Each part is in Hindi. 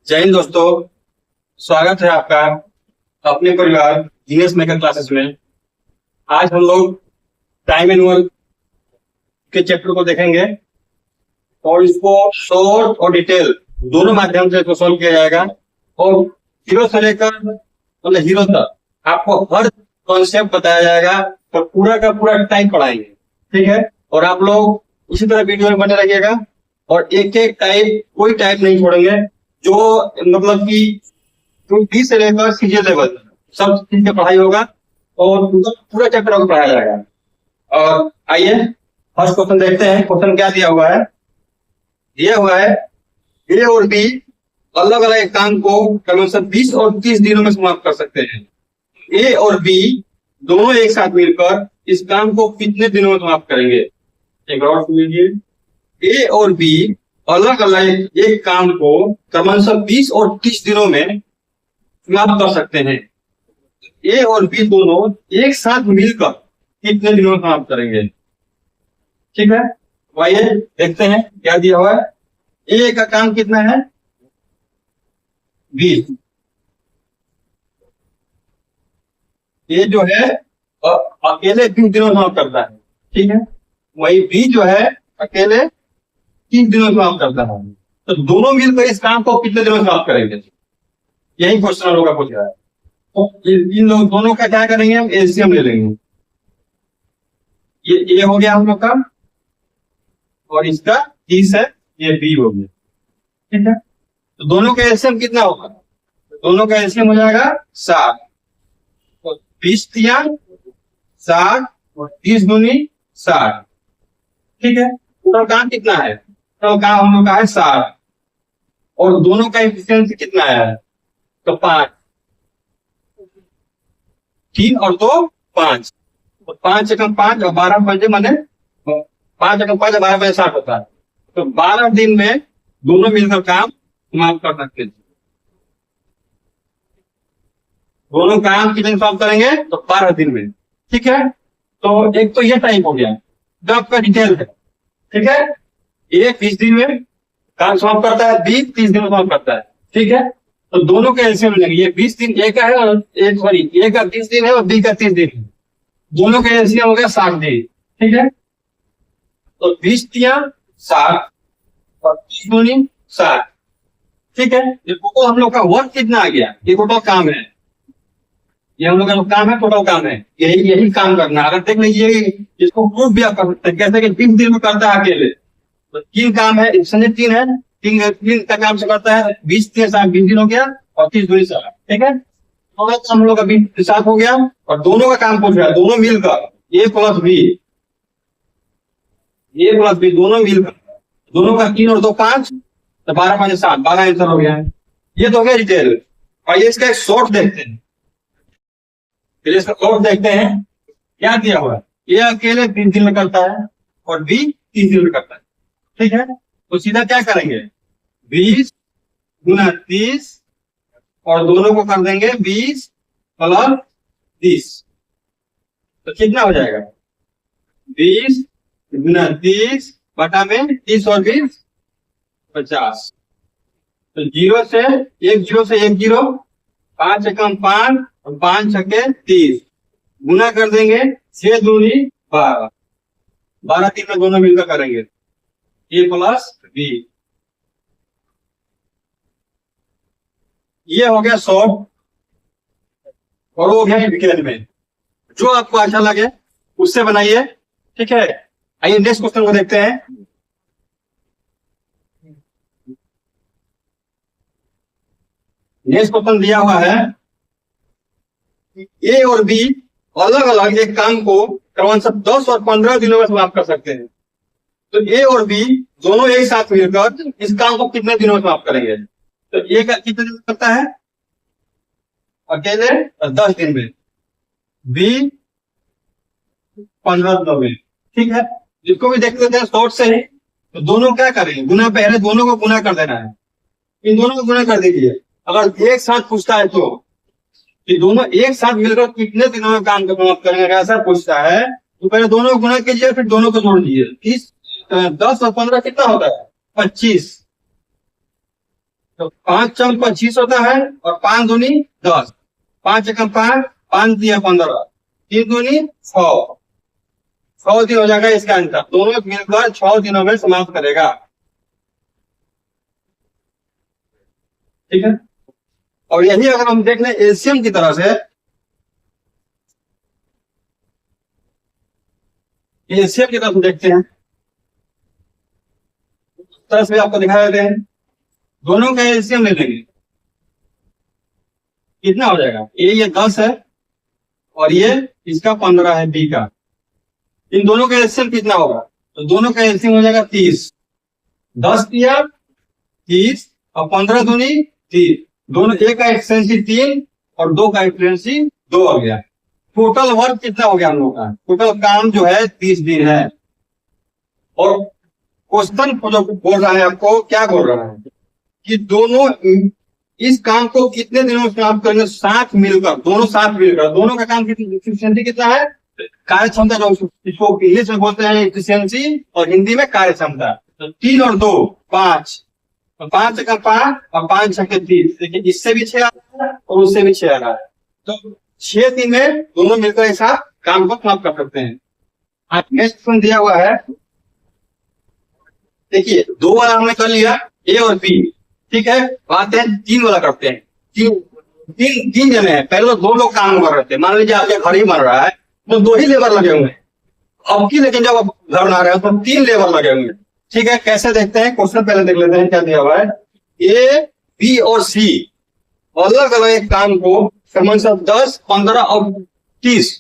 जय हिंद दोस्तों। स्वागत है आपका अपने परिवार जीनियस मेकर क्लासेस में। आज हम लोग टाइम एंड वर्क के चैप्टर को देखेंगे और इसको शॉर्ट और डिटेल दोनों माध्यम से इसको सॉल्व किया जाएगा और जीरो से लेकर मतलब हीरो तक आपको हर कॉन्सेप्ट बताया जाएगा और पूरा का पूरा टाइम पढ़ाएंगे, ठीक है। और आप लोग इसी तरह वीडियो में बने रहिएगा और एक एक टाइप कोई टाइप नहीं छोड़ेंगे, जो मतलब कि डी से लेकर सीजे लेवल सब चीज की पढ़ाई होगा और पूरा चैप्टर को पढ़ाया जाएगा। और आइए फर्स्ट क्वेश्चन देखते हैं। क्वेश्चन क्या दिया हुआ है? दिया हुआ है ए और बी अलग अलग काम को क्रमशः 20 और 30 दिनों में समाप्त कर सकते हैं। ए और बी दोनों एक साथ मिलकर इस काम को कितने दिनों में समाप्त करेंगे? एक और सुन लीजिए। ए और बी अलग अलग एक काम को क्रमशः 20 और 30 दिनों में समाप्त कर सकते हैं। ए और बी दोनों एक साथ मिलकर कितने दिनों में समाप्त करेंगे? ठीक है, आइए देखते हैं क्या दिया हुआ है। ए का काम कितना है? 20। ए जो है अकेले 20 दिनों में समाप्त करता है, ठीक है। वही बी जो है अकेले 30 दिनों में समाप्त करता है। तो दोनों मिलकर इस काम को कितने दिनों में समाप्त करेंगे? यही क्वेश्चन हम लोग का पूछ रहा है। तो इन लोग दोनों का क्या करेंगे? हम एलसीएम ले लेंगे। ये हो गया हम लोग का और इसका 30 है, ये बी हो गया, ठीक है। तो दोनों का एलसीएम कितना होगा? दोनों का एलसीएम हो जाएगा 60। तो 20 दिया 60 और 30 दूनी 60, ठीक है। टोटल काम कितना है? टोटल काम हम लोग का है 60 और दोनों का एफिशिएंसी कितना है? तो 5। 3 और 2 5। तो 5 एकम 5 और 12 बजे मैंने 5 एकम 5 और 12 बजे 60 होता है। तो 12 दिन में दोनों मिलकर काम समाप्त कर सकते हैं। दोनों काम कितने समाप्त करेंगे? तो 12 दिन में, ठीक है। तो एक तो ये टाइप हो गया जो आपका डिटेल है, ठीक है। ए 20 दिन में काम समाप्त करता है, बी 30 दिन में समाप्त करता है, ठीक है। तो दोनों के एलसीएम लेंगे। ये 20 दिन ए का है और ए का 30 दिन है और बी का 30 दिन है। दोनों के एलसीएम हो गया 60 दिन, ठीक है। तो 20 दिया 60 और 30 दूनी 60, ठीक है। ये टोटल हम लोग का वर्क कितना आ गया? ये टोटल काम है, ये हम लोग का काम है, टोटल काम है। यही काम करना। अगर देख लीजिए इसको प्रूफ भी आप कर सकते हैं कैसे कि 20 दिन में करता है अकेले। तो 3 काम है, संजय 3 है, 3 का काम से करता है। 20 दिन 20 दिन हो गया और 30 दूनी 60, ठीक है। थोड़ा हम लोग का 20 साथ हो गया और दोनों का काम पूछ रहा है, दोनों मिलकर ए प्लस बी दोनों मिलकर, दोनों का 3 और 2 5, तो 12 5 7, 12 आंसर हो गया है। ये तो हो गया डिटेल। और ये इसका एक शॉर्ट देखते हैं। फिर इसका शॉर्ट देखते हैं क्या दिया हुआ है। ये अकेले 3 दिन में करता है और बी 30 दिन में करता है, ठीक है। तो सीधा क्या करेंगे? 20 गुना 30 और दोनों को कर देंगे 20 प्लस 30। तो कितना हो जाएगा? 20 गुना 30 बटा में 30 और 20 50। तो 0 से 1 0, 5 एकम 5 और 5 छके 30 गुना कर देंगे 6 दूनी 12। 12 दिन में दोनों मिलकर करेंगे ए प्लस बी। ये हो गया शॉर्ट और वो हो गया डिटेल में। जो आपको अच्छा लगे उससे बनाइए, ठीक है। आइए नेक्स्ट क्वेश्चन को देखते हैं। नेक्स्ट क्वेश्चन दिया हुआ है ए और बी अलग अलग एक काम को क्रमशः 10 और 15 दिनों में समाप्त कर सकते हैं। तो ए और बी दोनों एक साथ मिलकर इस काम को कितने दिनों में समाप्त करेंगे? तो ए का कितने दिन में करता है? अकेले 10 दिन में, बी 15 दिनों में, ठीक है। जिसको भी देख लेते हैं शॉर्ट से ही। तो दोनों क्या करेंगे? गुना, पहले दोनों को गुना कर देना है। इन दोनों को गुना कर दीजिए। अगर एक साथ पूछता है तो ये दोनों एक साथ मिलकर कितने दिनों में काम समाप्त करेंगे ऐसा पूछता है तो पहले दोनों को गुना कीजिए, फिर दोनों को जोड़ दीजिए। 10 और 15 कितना होता है? 25। तो 5 चम 25 होता है और 5 दूनी 10, 5 एकम 5, 5 दिया 15, 3 दूनी 6 दिन हो जाएगा इसका आंसर। दोनों मिलकर 6 दिनों में समाप्त करेगा। ठीक है, और यही अगर हम देख लें एलसीएम की तरह से, एलसीएम की तरफ देखते हैं, तरह से आपको दिखा देते हैं। दोनों का एलसीएम ले लेंगे, कितना हो जाएगा? ये 10 है और ये इसका 15 है, बी का। इन दोनों का एलसीएम कितना होगा? तो दोनों का एलसीएम हो जाएगा 30। 10 दिया 30 और 15 दूनी 3, दोनों एक का एक्सटेंसी 3 और 2 का एक्सटेंसी 2 हो गया। टोटल वर्क कितना हो गया हम लोग का? टोटल काम जो है 30 दिन है। और क्वेश्चन जो बोल रहा है आपको, क्या बोल रहा है कि दोनों इस काम को कितने दिनों में समाप्त करेंगे? साथ मिलकर, दोनों साथ मिलकर। दोनों का काम कितनी एफिशिएंसी कितना है? कार्य क्षमता, जो इसको इंग्लिश में बोलते हैं एफिशिएंसी और हिंदी में कार्य क्षमता। तो 3 और 2 5, 5 का 5 और 5 छके 30। देखिए इससे भी 6 आ रहा है और उससे भी 6 आ रहा है। तो 6 दिन में दोनों मिलकर एक साथ काम को समाप्त कर सकते हैं। आप नेक्स्ट क्वेश्चन दिया हुआ है, देखिए 2 वाला हमने कर लिया, ए और बी। ठीक है, आते हैं 3 वाला करते हैं। तीन जने हैं, पहले तो 2 लोग काम कर रहे थे। मान लीजिए आपके घर ही बन रहा है तो 2 ही लेबर लगे हुए हैं। अब की लेकिन जब आप घर बना रहे हो तो 3 लेबर लगे हुए हैं। ठीक है, कैसे देखते हैं? क्वेश्चन पहले देख लेते हैं क्या दिया हुआ है। ए, बी और सी अलग अलग एक काम को क्रमशः 10, 15 और 30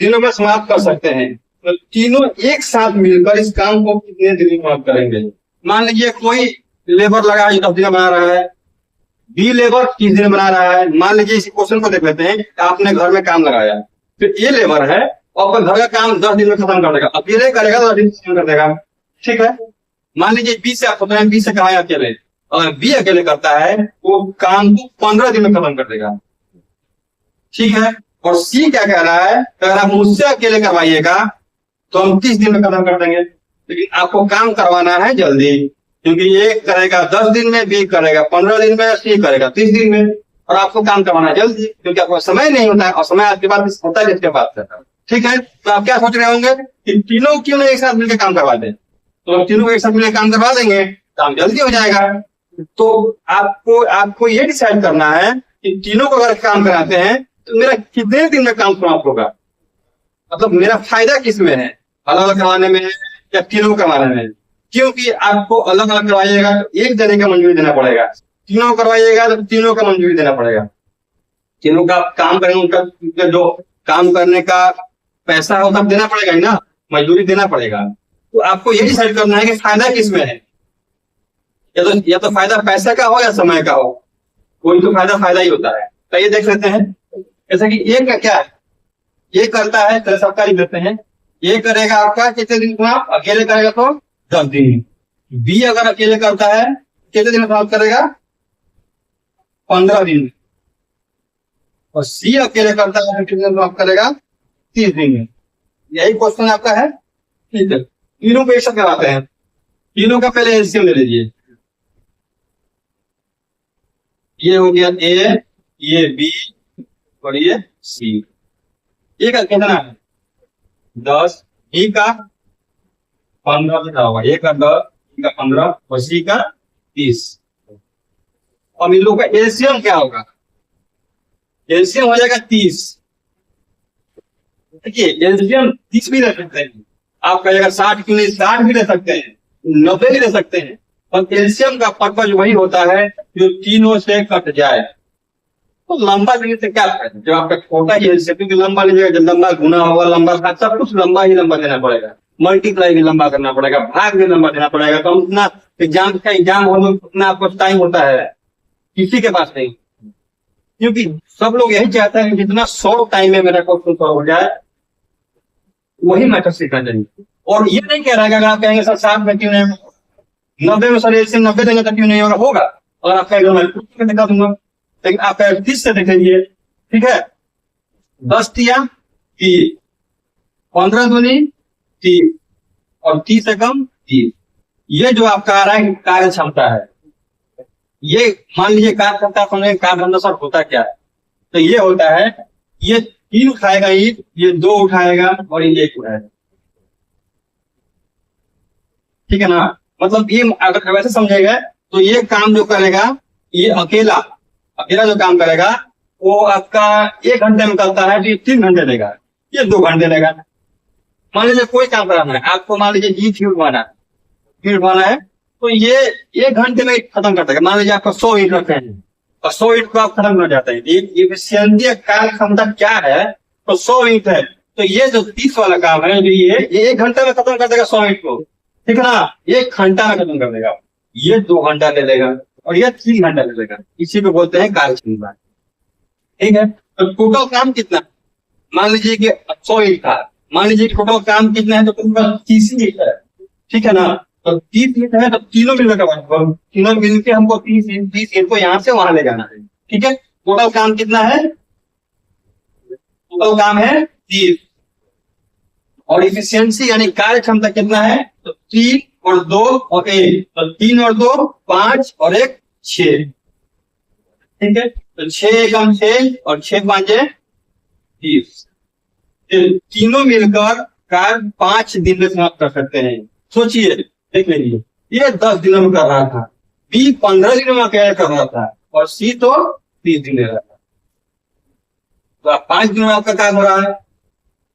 दिनों में समाप्त कर सकते हैं। तो तीनों एक साथ मिलकर इस काम को कितने दिन में समाप्त करेंगे? मान लीजिए कोई लेबर लगा 10 दिन बना रहा है, बी लेबर 30 दिन बना रहा है। मान लीजिए इस क्वेश्चन को देख लेते हैं, आपने घर में काम लगाया, फिर ए लेबर है और अपने घर का काम 10 दिन में खत्म कर देगा। अकेले करेगा तो 10 दिन में खत्म कर देगा। ठीक है, मान लीजिए बी से आप हैं, बी से कहा है अकेले, अगर बी अकेले करता है वो काम को 15 दिन में खत्म कर देगा। ठीक है, और सी क्या कह रहा है, अगर आप मुझसे अकेले करवाइएगा तो हम 30 दिन में खत्म कर देंगे। लेकिन आपको काम करवाना है जल्दी, क्योंकि एक करेगा 10 दिन में, बी करेगा 15 दिन में, सी करेगा 30 दिन में। और आपको काम करवाना है जल्दी, क्योंकि आपको समय नहीं होता है और समय आपके पास होता है जिसके पास। ठीक है, तो आप क्या सोच रहे होंगे कि तीनों क्यों नहीं एक साथ मिलकर काम करवा दें? तो तीनों को एक साथ मिलकर काम करवा देंगे, काम जल्दी हो जाएगा। तो आपको ये डिसाइड करना है कि तीनों को अगर काम कराते हैं तो मेरा कितने दिन में काम समाप्त होगा, मतलब मेरा फायदा किस में है, अलग अलग करवाने में या तीनों करवाने में? क्योंकि आपको अलग अलग करवाइएगा तो एक जने का मंजूरी देना पड़ेगा, तीनों करवाइएगा तो तीनों का मंजूरी देना पड़ेगा। तीनों का काम करेंगे, उनका जो काम करने का पैसा होगा देना पड़ेगा ही ना, मजदूरी देना पड़ेगा। तो आपको ये डिसाइड करना है कि फायदा किस में है, या तो फायदा पैसे का हो या समय का हो, कोई तो फायदा ही होता है। तो ये देख लेते हैं, जैसे कि ये का क्या है, ये करता है तो सबका लिख लेते हैं। ये करेगा आपका कितने दिन में? अकेले करेगा तो 10 दिन। बी अगर अकेले करता है कितने दिन में समाप्त करेगा? 15 दिन। और सी अकेले करता है कितने दिन में समाप्त करेगा? 30 दिन में। यही क्वेश्चन आपका है। ठीक है, तीनों को एक साथ कराते हैं। तीनों का पहले एलसीएम ले लीजिए। ये हो गया ए, ये बी और ये सी। ए का कितना है? 10, बी का 15 लिखा होगा, ए का 10, बी का 15 और सी का 30। अब इन लोगों का एलसीएम क्या होगा? एलसीएम हो जाएगा 30। देखिए एलसीएम 30 भी ले सकते हैं आप, कहेगा 60 क्यों नहीं? 60 भी ले सकते हैं, 90 भी ले सकते हैं। और एलसीएम का पर्पज वही होता है जो तीनों से कट जाए। तो लंबा लेने से क्या फायदा जब आपका छोटा ही एलसीएम, क्योंकि लंबा लीजिएगा जब लंबा गुना होगा, लंबा सब कुछ लंबा देना पड़ेगा, मल्टीप्लाई भी लंबा करना पड़ेगा, भाग भी लंबा देना पड़ेगा। तो उतना एग्जाम होने उतना आपको टाइम होता है, किसी के पास नहीं। क्योंकि सब लोग यही चाहते हैं कि जितना शॉर्ट टाइम में मेरा क्वेश्चन सॉल्व हो जाए, वही मैटर सीखना चाहिए। और ये नहीं कह रहा है कि अगर आप कहेंगे सर 60 में क्यों नहीं, 90 में सर एलसीएम 90 देंगे तो क्यों नहीं होगा? होगा। और आप कहेंगे मैं कुछ दिखा दूंगा, लेकिन आप 30 से देख लीजिए। ठीक है, 10 दिया कि 15 दूनी 30 और 30 से कम 30। ये जो आपका आ रहा है कार्य क्षमता है, ये मान लीजिए कार्य करता है, कार्य धंधा सर होता क्या है? तो ये होता है, ये 3 उठाएगा ईंट, ये 2 उठाएगा और ये 1 उठाएगा। ठीक है ना? मतलब ये अगर वैसे समझेगा तो ये काम जो करेगा, ये अकेला अकेला जो काम करेगा वो आपका 1 घंटे में करता है तो ये 3 घंटे लेगा, ये 2 घंटे लेगा। मान लीजिए कोई काम कराना है आपको, मान लीजिए ईंट बनवाना है तो ये 1 घंटे में खत्म कर देगा। मान लीजिए आपका 100 ईंट रखे हैं और 100 ईंट को आप खत्म कर जाते हैं। ये कार्य क्षमता क्या है? तो 100 ईंट है, तो ये जो 30 वाला काम है जो ये 1 घंटे में खत्म कर देगा 100 ईंट को। ठीक है ना? 1 घंटा में खत्म कर देगा, ये 2 घंटा ले लेगा और ये 3 घंटा ले लेगा। इसी को बोलते हैं कार्य क्षमता। ठीक है? तो टोटल काम कितना? मान लीजिए कि 100 ईंट था, मान लीजिए टोटल काम कितना है? तो टोटल 30 ईंट है। ठीक है ना? तो 30 ईंट है तो तीनों मिलकर तीनों मिलकर हमको 30 ईंट को यहाँ से वहां ले जाना है। ठीक है? टोटल काम कितना है? टोटल काम है 30 और इफिशियंसी यानी कार्य क्षमता कितना है? तो 3 और 2 और 1, तो 3 और 2 5 और 1 6। ठीक है? तो 6 एकम 6 और 6 5 30। तीनों मिलकर कार्य 5 दिन में समाप्त कर सकते हैं। सोचिए, देख लीजिए, ये 10 दिनों में कर रहा था, बी 15 दिनों में अकेला कर रहा था और सी तो 30 दिन ले रहा था। तो 5 दिनों में आपका काम हो रहा है,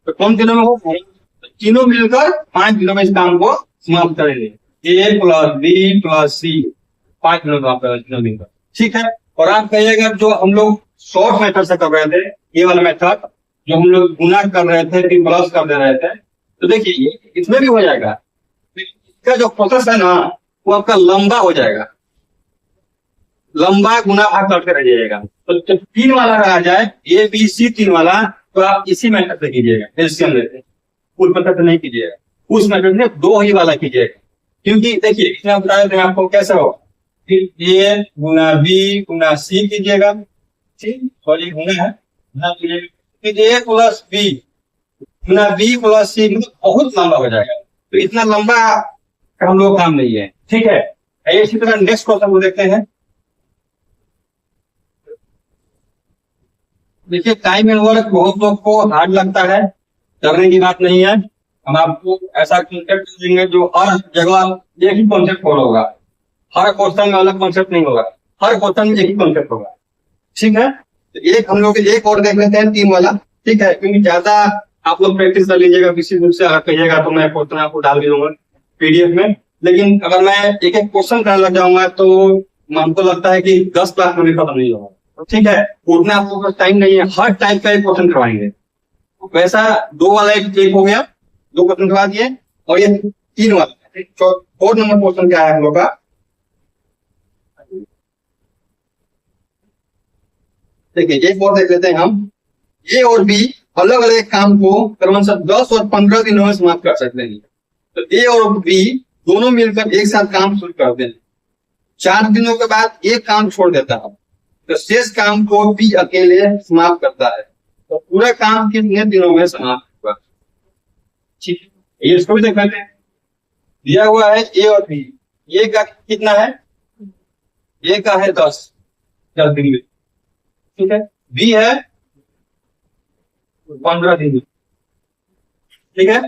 तो कौन दिनों में हो? तीनों मिलकर 5 दिनों में इस काम को समाप्त करेंगे। ए प्लस बी प्लस सी 5 दिनों में आपका तीनों मिलकर। ठीक है? और आप कहिएगा जो हम लोग शॉर्ट मेथड से कर रहे थे, ये वाला मेथड जो हम लोग गुना कर रहे थे फिर प्लस कर दे रहे थे, तो देखिए इसमें भी हो जाएगा। इसका जो प्रोसेस है ना वो आपका लंबा हो जाएगा, लंबा गुना भाग करके रह जाएगा। तो जब 3 वाला आ जाए ए बी सी 3 वाला, तो आप इसी मेथड से कीजिएगा, एलसीएम लेते हैं, फुल मेथड से नहीं कीजिएगा, उस मेथड में 2 ही वाला कीजिएगा। क्योंकि देखिए इसमें बताया थे आपको कैसे होगा, फिर ए गुना बी गुना सी कीजिएगा। ठीक, सॉरी गुना है, फिर ए प्लस बी गुना बी प्लस सी, बहुत लंबा हो जाएगा। तो इतना लंबा हम लोग काम नहीं है। ठीक है? इसी तरह नेक्स्ट क्वेश्चन को देखते हैं। देखिए टाइम एंड वर्क बहुत लोग को हार्ड लगता है, करने की बात नहीं है। हम आपको ऐसा कॉन्सेप्ट देंगे जो हर जगह एक ही कॉन्सेप्ट फॉलो होगा, हर क्वेश्चन में अलग कॉन्सेप्ट नहीं होगा, हर क्वेश्चन में एक ही कॉन्सेप्ट होगा। ठीक है? तो एक हम लोग एक और देख लेते हैं 3 वाला। ठीक है? क्योंकि ज्यादा आप लोग प्रैक्टिस कर लीजिएगा, किसी रूप से अगर कहिएगा तो मैं क्वेश्चन आपको डाल भी दूंगा पीडीएफ में। लेकिन अगर मैं एक एक क्वेश्चन करने लग जाऊंगा तो हमको लगता है कि 10 क्लास में भी खत्म नहीं होगा। ठीक है? उतना आपको पास टाइम नहीं है, हर टाइप का एक क्वेश्चन करवाएंगे। वैसा 2 वाला एक हो गया, 2 क्वेश्चन करवा दिए, और ये 3 वाला 4 नंबर क्वेश्चन क्या है हम लोग का? देखिए एक और देख लेते हैं हम। ए और बी अलग अलग काम को क्रमशः 10 और 15 दिनों में समाप्त कर सकते हैं। तो ए और बी दोनों मिलकर एक साथ काम शुरू करते हैं। 4 दिनों के बाद एक काम छोड़ देता है, तो शेष काम को बी अकेले समाप्त करता है। तो पूरा काम कितने दिनों में समाप्त होगा? ठीक है, ये इसको भी देख लेते हैं। दिया हुआ है ए और बी, ए का कितना है? ए का है 10 दिन में। ठीक है? बी है 15 दिन में। ठीक है?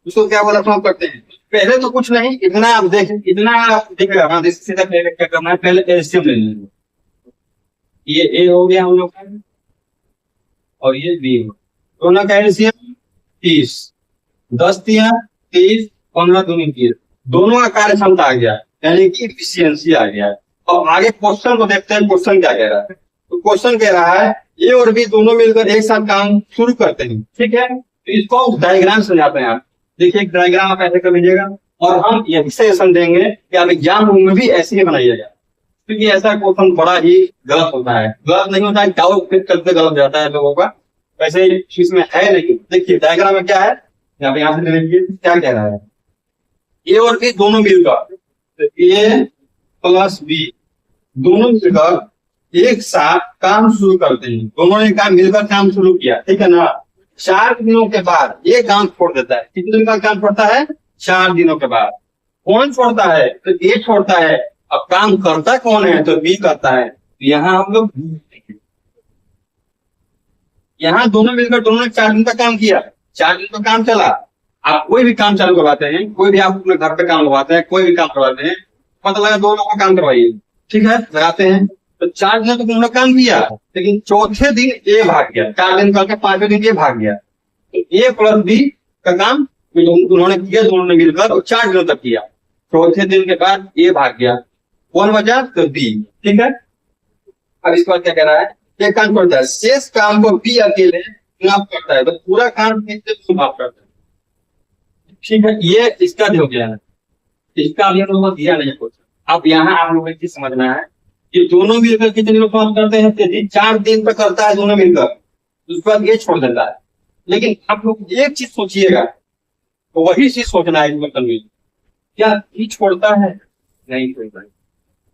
उसको क्या बोला समाप्त करते हैं? पहले तो कुछ नहीं, इतना आप देख, इतना आप देख रहा सीधा पहले क्या करना है, पहले एलसीएम ले लेंगे। ये ए हो गया हम लोग का और ये बी हो, दोनों का एलसीएम 30, 10 दिया 30, 15 दूनी 30, दोनों का कार्य क्षमता आ गया, यानी कि इफिशियंसी आ गया। और आगे क्वेश्चन को देखते हैं, क्वेश्चन क्या कह रहा है। तो क्वेश्चन कह रहा है ए और बी दोनों मिलकर एक साथ काम शुरू करते हैं। ठीक है? तो इसको डायग्राम समझाते हैं आप। देखिए एक डायग्राम आप ऐसे कर लीजिएगा और हम ये सजेशन देंगे कि आप एग्जाम रूम में भी ऐसे ही बनाइएगा, क्योंकि ऐसा क्वेश्चन बड़ा ही गलत होता है। गलत नहीं होता है, डाउट फिट करते गलत जाता है लोगों का, वैसे इसमें है नहीं। देखिए डायग्राम में क्या है, यहाँ से ले लीजिए क्या कह रहा है। ए और बी दोनों मिलकर, ए प्लस बी दोनों मिलकर एक साथ काम शुरू करते हैं। दोनों ने काम मिलकर काम शुरू किया। ठीक है ना? 4 दिनों के बाद ये काम छोड़ देता है। कितने दिन का काम छोड़ता है? 4 दिनों के बाद। कौन छोड़ता है? तो ये छोड़ता है, अब काम करता कौन है, तो बी करता है। यहाँ हम लोग यहाँ दोनों मिलकर दोनों ने 4 दिन का काम किया, 4 दिन का काम चला। आप कोई भी काम चालू करवाते हैं, कोई भी आप अपने घर पे काम करवाते हैं, कोई भी काम करवाते हैं, पता लगा 2 लोगों का काम करवाइए, ठीक है, लगाते हैं। तो 4 दिन तो उन्होंने काम किया, लेकिन चौथे दिन ए भाग गया, 4 दिन करके 5वें दिन ए भाग गया। तो ए प्लस बी का काम उन्होंने किया, दोनों ने मिलकर, और 4 दिनों तक किया। चौथे दिन के बाद ए भाग गया, कौन बचा, तो बी, ठीक है। अब इसके बाद क्या कह रहा है, ये काम करता है, शेष काम को बी अकेले माफ करता है, तो पूरा काम बी से माफ करता है, ठीक है। ये इसका हो गया है, इसका अभी हम लोगों को दिया नहीं कुछ। अब यहाँ आप लोगों को चीज समझना है कि दोनों मिलकर कितने दिनों काम करते हैं, 4 दिन तक करता है दोनों मिलकर, उसके बाद ये छोड़ देता है। लेकिन आप लोग एक चीज सोचिएगा, तो वही चीज सोचना है इसमें, क्या बी छोड़ता है, नहीं छोड़ता है।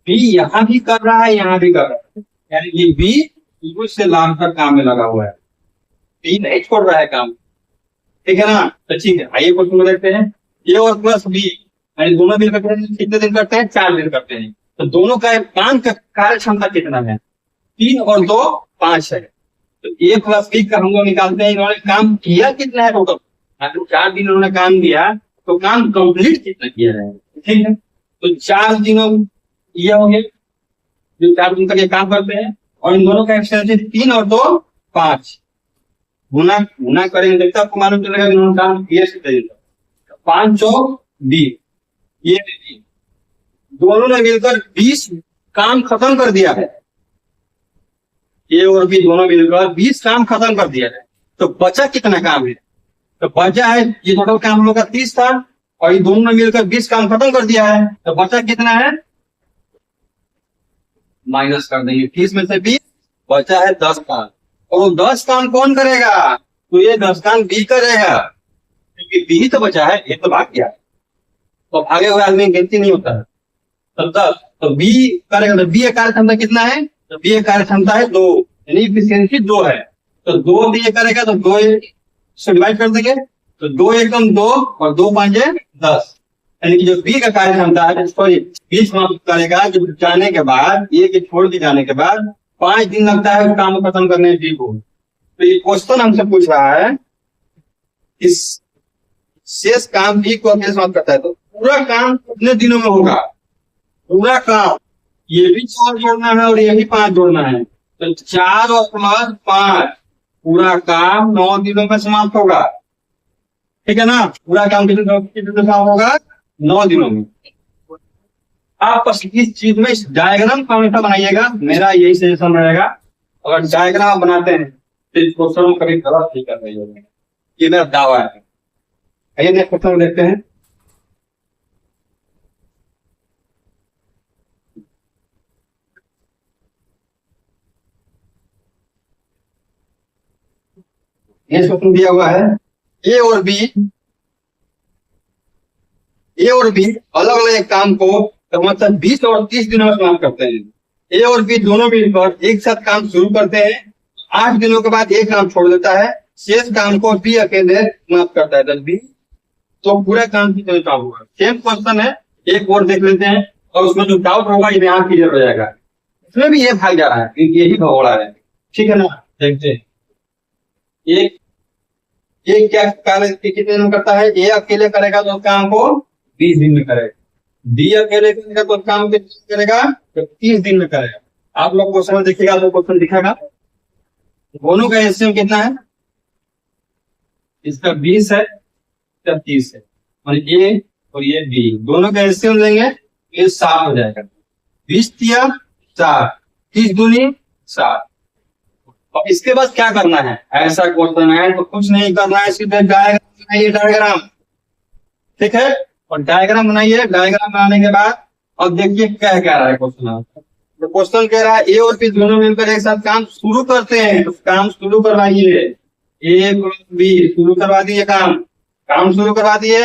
बी यहाँ भी कर रहा है, यहाँ भी कर रहा है, यानी कि बी शुरू से लाभ तक काम में लगा हुआ है, बी नहीं छोड़ रहा है काम, ठीक है ना। तो ठीक है, आइए क्वेश्चन में देखते हैं। ए और प्लस बी यानी दोनों मिलकर कितने दिन करते हैं, 4 दिन करते हैं। तो दोनों का काम का कार्य क्षमता कितना है, 3 और 2 5 है। तो ए प्लस बी का हम लोग निकालते हैं, इन्होंने काम किया कितना है टोटल, अगर 4 दिन इन्होंने काम किया तो काम कंप्लीट कितना किया है, ठीक है। तो 4 दिनों ये हो गए जो 4 दिन तक ये काम करते हैं, और इन दोनों का एक्सटेंशन 3 और 2 5 गुना गुना करेंगे, देखते आपको मालूम चलेगा इन्होंने काम किया कितना, 5 चौक 20, ये दोनों ने मिलकर 20 काम खत्म कर दिया है। ए और बी दोनों मिलकर 20 काम खत्म कर दिया है। तो बचा कितना काम है, तो बचा है, ये टोटल काम हम लोग का 30 था, और ये दोनों ने मिलकर 20 काम खत्म कर दिया है। तो बचा कितना है, माइनस कर देंगे 30 में से 20, बचा है 10 काम। और वो 10 काम कौन करेगा, तो ये 10 काम बी करेगा, क्योंकि बी ही तो बचा है, ये तो भाग गया। तो भागे हुए आदमी गिनती नहीं होता है। तो 10 तो बी करेगा, तो बी का कार्य क्षमता कितना है, तो बी का कार्य क्षमता है 2, यानी इफिशियंसी 2 है। तो 2 बी करेगा, तो 2 से डिवाइड कर देंगे, तो 2 एकम 2 और 2 5 10, यानी कि जो बी का कार्य क्षमता है, सॉरी बी समाप्त करेगा जब जाने के बाद, ए के छोड़ के जाने के बाद 5 दिन लगता है उस काम को खत्म करने में बी को। तो ये क्वेश्चन हमसे पूछ रहा है, इस शेष काम बी को अकेले समाप्त करता है, तो पूरा काम कितने दिनों में होगा, पूरा काम, ये भी 4 जोड़ना है और ये भी 5 जोड़ना है, तो 4 और प्लस 5 पूरा काम 9 दिनों में समाप्त होगा, ठीक है ना। पूरा काम कितने दिनों में समाप्त होगा, 9 दिनों में। आप बस इस चीज में इस डायग्राम को हमेशा बनाइएगा, मेरा यही सजेशन रहेगा। अगर डायग्राम आप बनाते हैं तो इस क्वेश्चन में कभी गलत नहीं कर रही होगी, ये मेरा दावा है। आइए नेक्स्ट क्वेश्चन देखते हैं। नेक्स्ट क्वेश्चन दिया हुआ है, ए और बी अलग अलग काम को मतलब 20 और 30 दिनों में समाप्त करते हैं। ए और बी दोनों मिलकर एक साथ काम शुरू करते हैं, 8 दिनों के बाद एक काम छोड़ देता है, शेष काम को बी अकेले समाप्त करता है 10 बी। तो पूरा काम कितने काम होगा, सेम क्वेश्चन है, एक और देख लेते हैं, और उसमें जो डाउट होगा ये यहाँ क्लियर हो जाएगा। इसमें भी ये भाग जा रहा है क्योंकि यही भगोड़ा है, ठीक है ना। देखते हैं एक क्या कार्य कितने दिन में करता है, ए अकेले करेगा तो काम को 20 दिन में करेगा, बी अकेले करेगा तो काम कितने करेगा, तो 30 दिन में करेगा। आप लोग क्वेश्चन देखिएगा तो क्वेश्चन दिखेगा, दोनों का एलसीएम कितना है, इसका 20 है, इसका 30 है, और ये बी, दोनों का एलसीएम लेंगे, ये 7 हो जाएगा। 20 दिया 4, 30 दूनी 7। और इसके बाद क्या करना है, ऐसा क्वेश्चन है तो कुछ नहीं करना है, सीधे डायग्राम बनाइए, डायग्राम, ठीक है। और डायग्राम बनाइए, डायग्राम बनाने के बाद अब देखिए क्या कह रहा है क्वेश्चन। तो क्वेश्चन कह रहा है ए और बी दोनों मिलकर एक साथ काम शुरू करते हैं, तो काम शुरू करवाइए, ए प्लस बी शुरू करवा दिए, काम शुरू करवा दिए,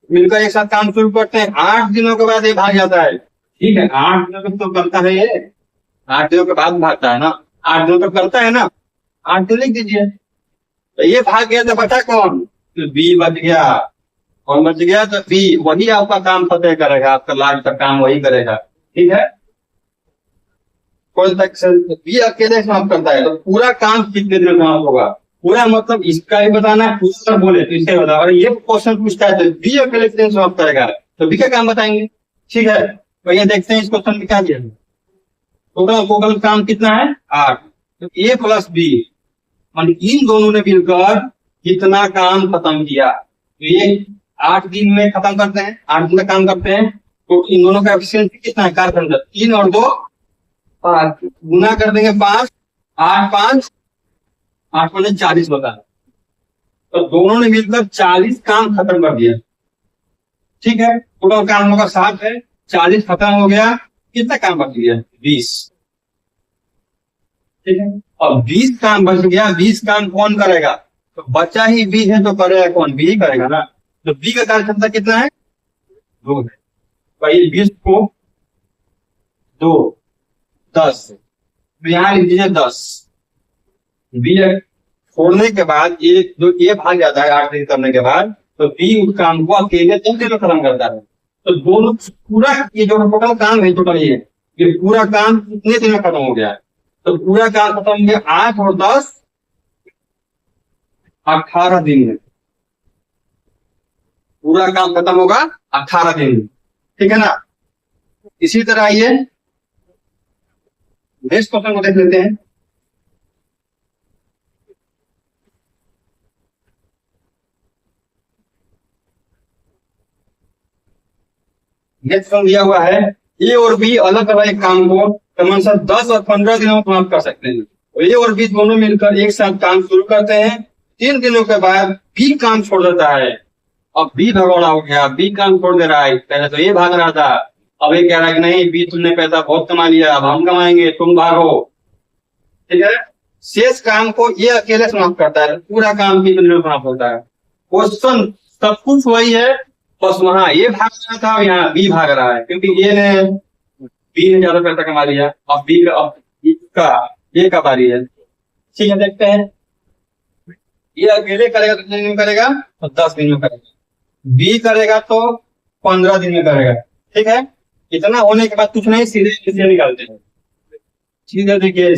मिलकर एक साथ काम शुरू करते हैं। 8 दिनों के बाद ये भाग जाता है, ठीक है, 8 दिनों तक तो करता है ये, 8 दिनों के बाद भागता है ना, 8 दिनों तक करता है ना, 8 दिन लिख दीजिए। तो ये भाग गया तो बचा कौन, तो बी बच गया, और बच गया तो बी वही आपका काम फतेह करेगा, आपका लास्ट तक काम वही करेगा, ठीक है, कोई तक बी अकेले समाप्त करता है तो पूरा काम कितने दिन में समाप्त होगा? पूरा मतलब इसका ही बताना है, पूरा बोले तो इसका ही बता। और ये क्वेश्चन पूछता है तो बी अकेले कितने दिन समाप्त करेगा, तो बी का काम बताएंगे। ठीक है, तो ये देखते हैं इस क्वेश्चन में क्या दिया है। टोटल टोटल काम कितना है? 8। तो ए प्लस बी मान इन दोनों ने मिलकर कितना काम खत्म किया? तो ये 8 दिन में खत्म करते हैं, 8 दिन में काम करते हैं। तो इन दोनों का एफिशिएंसी कितना है? कार्य क्षमता 3 और 2 5, गुना कर देंगे 5, 8 5 8 5 40 होता है। तो दोनों ने मिलकर 40 काम खत्म कर दिया। ठीक है, टोटल काम होगा 7 है, 40 खत्म हो गया, कितना काम बच गया? 20। ठीक है, और 20 काम बच गया, 20 काम कौन करेगा? तो बचा ही बी है तो करेगा कौन? बी ही करेगा ना। तो बी का कार्य क्षमता कितना है? 2 है। भाई 20 को 2 10, तो यहाँ लिख दीजिए 10। बी छोड़ने के बाद ये जो ए भाग जाता है 8 दिन करने के बाद, तो बी उस काम को अकेले 2 दिन में खत्म करता है। तो दोनों पूरा ये जो टोटल काम है, टोटल ये पूरा काम कितने दिन में खत्म हो गया है? तो पूरा काम खत्म हो गया 8 और 10 18 दिन में। पूरा काम खत्म होगा 18 दिन में। ठीक है ना। इसी तरह ये नेक्स्ट क्वेश्चन को देख लेते हैं। नेक्स्ट क्वेश्चन दिया हुआ है, ए और बी अलग अलग काम को क्रमशः 10 और 15 दिनों में समाप्त कर सकते हैं। तो ए और बी दोनों मिलकर एक साथ काम शुरू करते हैं। 3 दिनों के बाद बी काम छोड़ देता है। अब बी भगोड़ा हो गया, बी काम छोड़ दे रहा है। पहले तो ये भाग रहा था, अब ये कह रहा है कि नहीं बी तुमने पैसा बहुत कमा लिया, अब हम कमाएंगे, तुम भागो। ठीक है, शेष काम को ये अकेले समाप्त करता है। पूरा काम बी में समाप्त होता है। क्वेश्चन सब कुछ वही है, बस वहां ये भाग रहा था, यहाँ बी भाग रहा है, क्योंकि ये ने बी ने ज्यादा पैसा कमा लिया। अब बी का ये का बारी है। ठीक है, देखते हैं ये अकेले करेगा तो कितने दिन में करेगा? तो 10 दिन में करेगा। बी करेगा तो 15 दिन में करेगा। ठीक है, इतना होने के बाद कुछ नहीं, सीधे सीधे निकालते हैं। सीधे देखिए,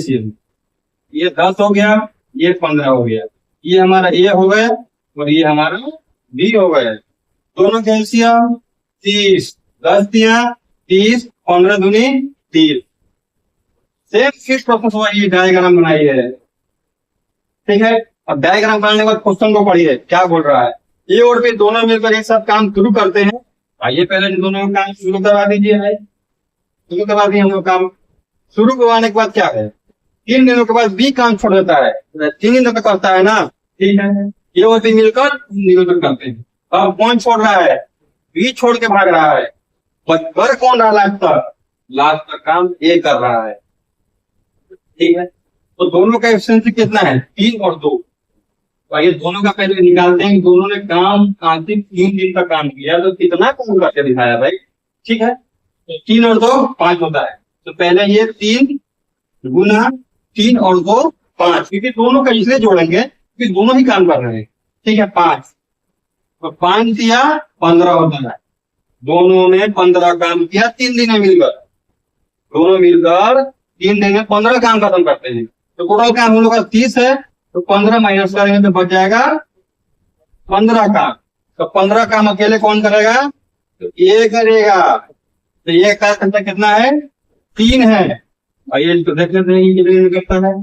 ये 10 हो गया, ये 15 हो गया, ये हमारा ए हो गया और ये हमारा बी हो गया। दोनों के एलसीएम 30, 10 दिया 30, 15 दूनी 30। सेम फिक्स प्रोसेस हुआ, ये डायग्राम बनाई है। ठीक है, अब डायग्राम बनाने के बाद क्वेश्चन को पढ़िए क्या बोल रहा है। ए और बी दोनों मिलकर एक साथ काम शुरू करते हैं। आइए पहले दोनों का काम शुरू करवा दीजिए भाई। शुरू करवा दिए हम लोग काम। शुरू करवाने के बाद क्या है, 3 दिनों के बाद बी काम छोड़ देता है। 3 दिनों तक करता है ना। ठीक है, ए और बी मिलकर 3 दिनों तक करते हैं। अब कौन छोड़ रहा है? बी छोड़ के भाग रहा है। पर कौन रहा लास्ट तक? लास्ट तक काम ए कर रहा है। ठीक है, तो दोनों का एफिशिएंसी कितना है? 3 और 2। तो ये दोनों का पहले निकालते हैं। दोनों ने काम अंतिम 3 दिन तक काम किया, तो कितना काम करके दिखाया भाई। ठीक है, तो 3 और 2 5 होता है। तो पहले ये 3 गुना 3 और 2 5, क्योंकि दोनों का इसलिए जोड़ेंगे क्योंकि दोनों ही काम कर रहे हैं। ठीक है, 5 तो 5 दिया 15 होता है। दोनों ने 15 काम किया 3 दिन में मिलकर। दोनों मिलकर 3 दिन में 15 काम खत्म करते हैं। तो टोटल काम हम लोग का 30 है, तो 15 माइनस करेंगे तो बच जाएगा 15 काम। तो 15 काम अकेले कौन करेगा? तो ये करेगा। तो ये का संख्या कितना है? 3 है। और ये तो देख लेते हैं कितने दिन में करता है।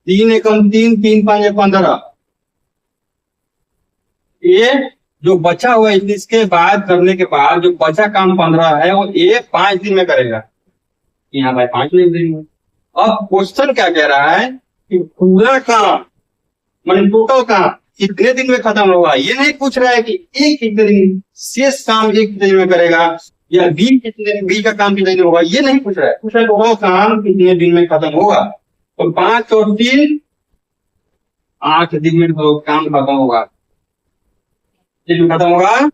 3 एकम 3, 3 5 15। ये जो बचा हुआ है, इसके बाद करने के बाद जो बचा काम 15 है, वो ये 5 दिन में करेगा। यहाँ भाई 5 दिन में। अब क्वेश्चन क्या कह रहा है कि पूरा काम मतलब टोटल काम कितने दिन में खत्म होगा। ये नहीं पूछ रहा है कि ए कितने दिन, शेष काम ए कितने दिन में करेगा, या बी कितने दिन, बी का काम कितने दिन होगा, ये नहीं पूछ रहा है। पूछ रहा है टोटल काम कितने दिन में खत्म होगा। तो 5 और 3 8 दिन में तो काम खत्म होगा। दिन खत्म होगा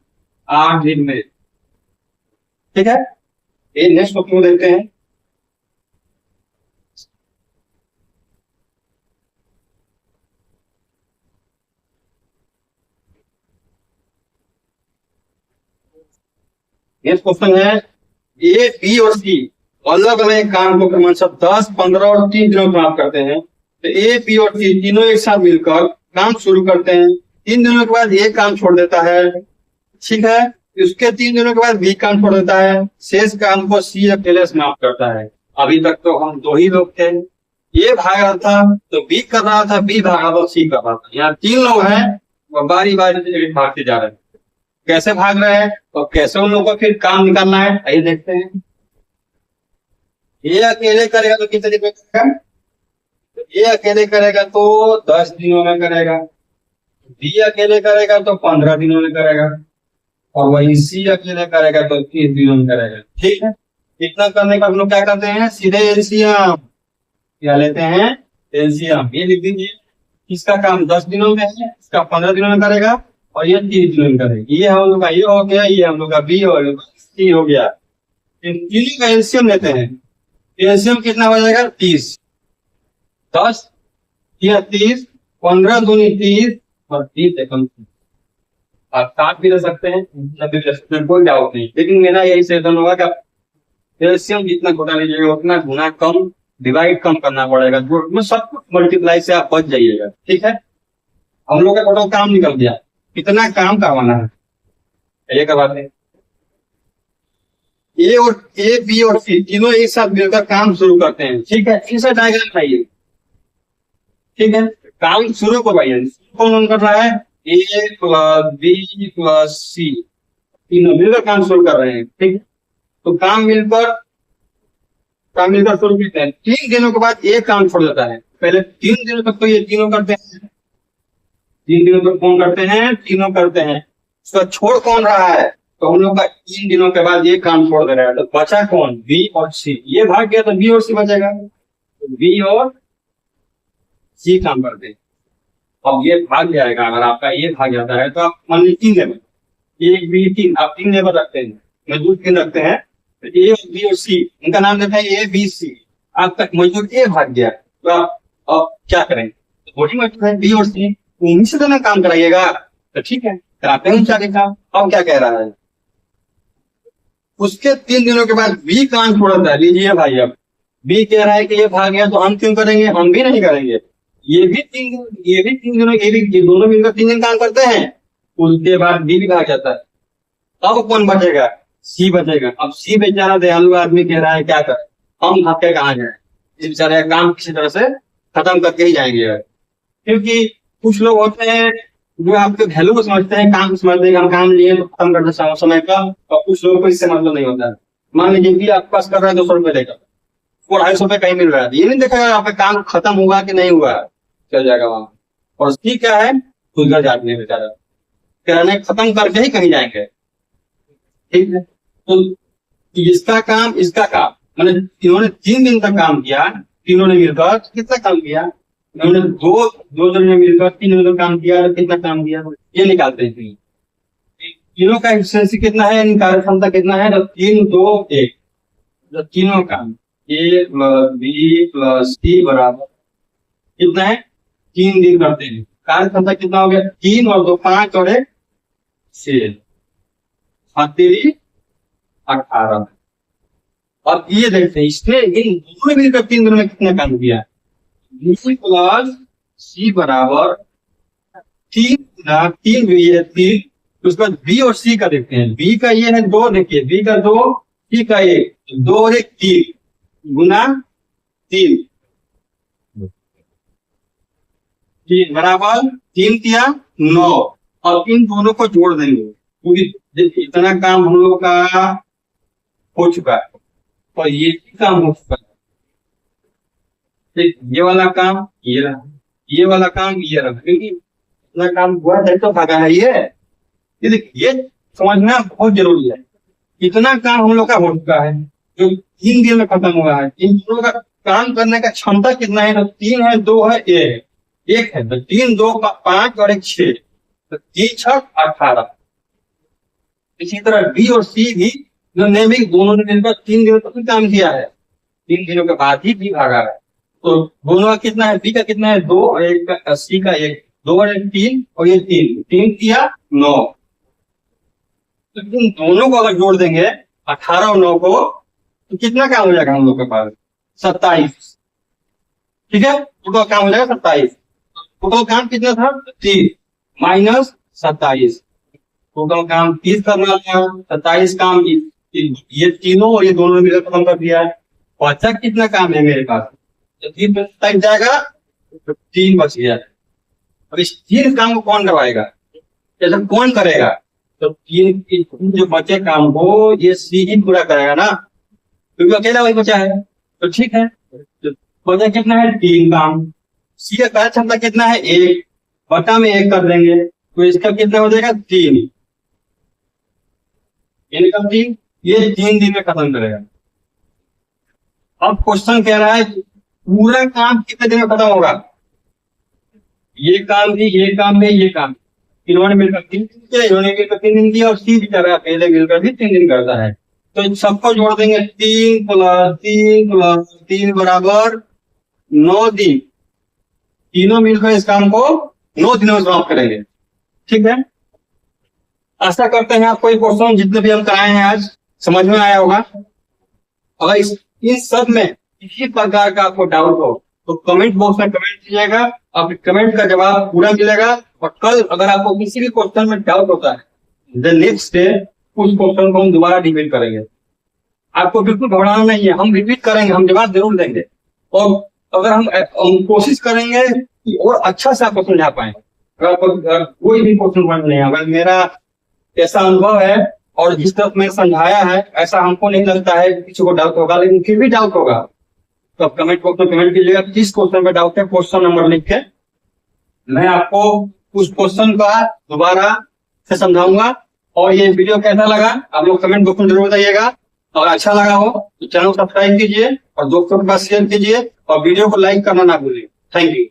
8 दिन में। ठीक है, ये नेक्स्ट क्वेश्चन देखते हैं। नेक्स्ट क्वेश्चन है, ए बी और सी अलग अलग काम को क्रमशः 10, 15 और 3 दिनों में समाप्त करते हैं। तो ए, बी और सी तीनों एक साथ मिलकर काम शुरू करते हैं। 3 दिनों के बाद ए काम छोड़ देता है, ठीक है। उसके 3 दिनों के बाद बी काम छोड़ देता है, शेष काम को सी अकेले समाप्त करता है। अभी तक तो हम 2 ही लोग थे, ए भाग रहा था तो बी कर रहा था, बी भाग रहा था, सी कर रहा था। यहाँ 3 लोग हैं, वो बारी बारी से भागते जा रहे हैं। कैसे भाग रहे हैं और कैसे उन लोगों को फिर काम निकालना है, आइए देखते हैं। ये अकेले करेगा तो कितने दिन में करेगा? ये अकेले करेगा तो 10 दिनों में करेगा, बी अकेले करेगा तो 15 दिनों में करेगा, और वही सी अकेले करेगा तो 30 दिनों में करेगा, ठीक है। इतना करने का हम लोग क्या करते हैं, सीधे एलसीएम क्या लेते हैं, एलसीएम। ये लिख दीजिए, इसका काम 10 दिनों में है, इसका 15 दिनों में करेगा, और ये 30 दिनों में करेगा। ये हम लोग का ये हो गया, ये हम लोग का बी और सी हो गया। इन तीनों का एलसीएम लेते हैं। एलसीएम कितना हो जाएगा, 30, 10 या 30, 15 दूनी 30 और 30 एकम। आप 60 भी ले सकते हैं, 90 भी ले सकते हैं, कोई डाउट नहीं। लेकिन मेरा यही सजेशन होगा कि एलसीएम जितना छोटा लीजिएगा उतना गुना कम, डिवाइड कम करना पड़ेगा, जो सब कुछ मल्टीप्लाई से आप बच जाइएगा, ठीक है। हम लोग का टोटल काम निकल गया, कितना काम करवाना है ये करवाते हैं। ए, बी और सी तीनों एक साथ मिलकर काम शुरू करते हैं, ठीक है। इसे डायग्राम बनाइए, ठीक है। काम शुरू करवाइए। कौन कर रहा है, ए प्लस बी प्लस सी तीनों मिलकर काम शुरू कर रहे हैं, ठीक है। तो काम मिलकर शुरू करते हैं। 3 दिनों के बाद एक काम छोड़ देता है। पहले 3 दिनों तक तो ये तीनों करते हैं, 3 दिनों तक कौन करते हैं, तीनों करते हैं। उसका छोड़ कौन रहा है, तो हम लोग का 3 दिनों के बाद ये काम छोड़ दे रहा है। तो बचा कौन, बी और सी। ये भाग गया तो बी और सी बचेगा, तो बी और सी काम करते हैं। अब ये भाग जाएगा, अगर आपका ये भाग जाता है तो आप मान लीजिए 3 लेवल, एक बी 3, आप 3 लेवल रखते हैं, मजदूर 3 रखते हैं। ए और बी और सी, उनका नाम देते हैं ए बी सी। आपका मजदूर ए भाग गया तो आप अब क्या करेंगे, तो वही मजदूर है बी और सी, उन्हीं से तो ना काम कराइएगा, तो ठीक है कराते हैं उनसे काम। अब क्या कह रहा है, उसके 3 दिनों के बाद बी काम छोड़ता है। लीजिए भाई, अब बी कह रहा है कि ये भाग गया तो हम क्यों करेंगे, हम भी नहीं करेंगे। ये भी 3 दिन, ये भी 3 दिनों, ये दोनों मिलकर 3 दिन काम करते हैं। उसके बाद बी भी भाग जाता है। अब कौन बचेगा, सी बचेगा। अब सी बेचारा दयालु आदमी कह रहा है क्या कर, हम भाग के कहाँ जाए, इस बेचारे का काम किसी तरह से खत्म करके ही जाएंगे। क्योंकि कुछ लोग होते हैं जो आपके वैल्यू को समझते हैं, काम को समझते हैं, हम काम लिए तो खत्म करते समय का, और कुछ लोगों को इससे मतलब नहीं होता है। मान लीजिए कि आपके पास कर रहा है 200 रुपए लेकर, वो 250 रुपए कहीं मिल रहा है, ये नहीं देखेगा आपका काम खत्म हुआ कि नहीं हुआ, चल जाएगा वहां। और सी क्या है, गुजर जाते हैं बेचारा, कहने खत्म करके ही कहीं जाएंगे, ठीक है। तो इसका काम, इसका काम, मैंने इन्होंने 3 दिन तक काम किया, तीनों ने मिलकर कितना काम किया, इन्होंने दो जन ने मिलकर 3 दिन तक काम किया, कितना काम किया ये निकालते हैं। तीनों का एफिशिएंसी कितना है, कार्य क्षमता कितना है, 3 2 1। जो तीनों काम ए प्लस बी प्लस सी बराबर कितना है, 3 दिन करते हैं। कार्य क्षमता कितना हो गया, 3 और 2 5 और 1 6, 18। अब ये देखते हैं इसने इन दोनों ने मिलकर 3 दिनों में कितना काम किया, बी प्लस सी बराबर 3 गुना 3 है 3। उसके बाद बी और सी का देखते हैं। बी का ये है 2, देखिए बी का 2, सी का 1, 2 और 1 3 गुना 3 बराबर 3 किया 9। और इन दोनों को जोड़ देंगे, क्योंकि इतना काम हम लोग का हो चुका है और ये भी काम हो चुका है। ये वाला काम ये रहा, ये वाला काम ये रहा, क्योंकि इतना काम हुआ है तो भागा है ये समझना बहुत जरूरी है। इतना काम हम लोग का हो चुका है जो 3 दिन में खत्म हुआ है। इन दोनों का काम करने का क्षमता कितना है, तो 3 है 2 है 1 है, तो 3 2 5 और 1 6, तो 3 6 18। इसी तरह बी और सी भी दोनों ने मिलकर 3 दिनों तक काम किया है, 3 दिनों के बाद ही बी भागा है। तो दोनों का कितना है, बी का कितना है 2 और 1 का, सी का 1, 2 और 1 3 और ये 3 किया 9। तो इन दोनों को अगर जोड़ देंगे 18 और 9 को, तो कितना काम हो जाएगा हम लोग के पास? 27। ठीक है, टोटल काम हो जाएगा 27। टोटल काम कितना था? 30 माइनस 27। टोटल काम 30 करना था, 27 काम ये तीनों और ये दोनों मिलकर खत्म कर दिया है। बचा कितना काम है मेरे पास? तो 3 तक जाएगा तो 3 बच गया। अब इस 3 काम को कौन करवाएगा? जैसे कौन करेगा? तो 3 जो बचे काम को ये सी ही पूरा करेगा ना, क्योंकि अकेला वही बचा है। तो ठीक है, तो बचा कितना है? 3 काम। सी का कार्य क्षमता कितना है? 1 बटा में 1 कर देंगे तो इसका कितना हो जाएगा? 3। इनका 3, ये 3 दिन में खत्म करेगा। अब क्वेश्चन कह रहा है पूरा काम कितने दिन में खत्म होगा? ये काम भी, ये काम भी, ये काम, इन्होंने मिलकर 3 दिन किया, इन्होंने मिलकर 3 दिन किया और सी बेचारा अकेले मिलकर भी 3 दिन करता है। तो इन सबको जोड़ देंगे, 3 + 3 + 3 बराबर 9 दिन। तीनों मिलकर इस काम को 9 दिनों में समाप्त करेंगे। ठीक है, आशा करते हैं आपको ये क्वेश्चन जितने भी हम कराए हैं आज समझ में आया होगा। अगर इन सब में किसी प्रकार का आपको डाउट हो तो कमेंट बॉक्स में कमेंट कीजिएगा, आपके कमेंट का जवाब पूरा मिलेगा। और कल अगर आपको किसी भी क्वेश्चन में डाउट होता है द नेक्स्ट डे उस क्वेश्चन को हम दोबारा रिपीट करेंगे। आपको बिल्कुल घबराना नहीं है, हम रिपीट करेंगे, हम जवाब जरूर देंगे। और अगर हम कोशिश करेंगे कि और अच्छा से आपको समझा पाए। अगर कोई भी क्वेश्चन समझ नहीं, अगर मेरा ऐसा अनुभव है और जिस तरह मैं समझाया है ऐसा हमको नहीं लगता है किसी को डाउट होगा, लेकिन फिर भी डाउट होगा तो आप कमेंट बॉक्स में कमेंट कीजिएगा किस क्वेश्चन में डाउट है, क्वेश्चन नंबर लिख के मैं आपको उस क्वेश्चन का दोबारा से समझाऊंगा। और ये वीडियो कैसा लगा आप लोग कमेंट बॉक्स में जरूर बताइएगा। अगर अच्छा लगा हो तो चैनल सब्सक्राइब कीजिए और दोस्तों के पास शेयर कीजिए और वीडियो को लाइक करना ना भूलिए। Thank you.